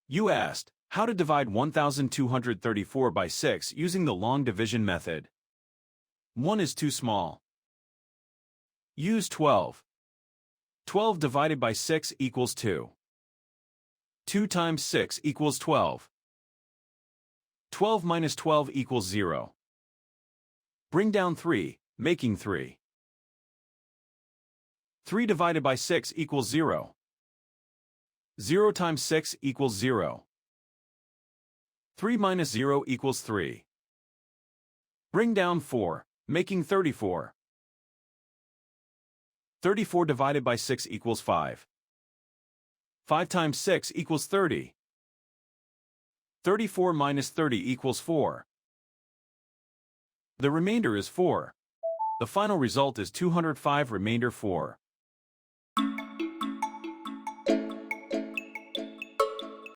You asked, how to divide 1234 by 6 using the long division method. 1 is too small. Use 12. 12 divided by 6 equals 2. 2 times 6 equals 12. 12 minus 12 equals 0. Bring down 3, making 3. 3 divided by 6 equals 0. 0 times 6 equals 0. 3 minus 0 equals 3. Bring down 4, making 34. 34 divided by 6 equals 5. 5 times 6 equals 30. 34 minus 30 equals 4. The remainder is 4. The final result is 205 remainder 4.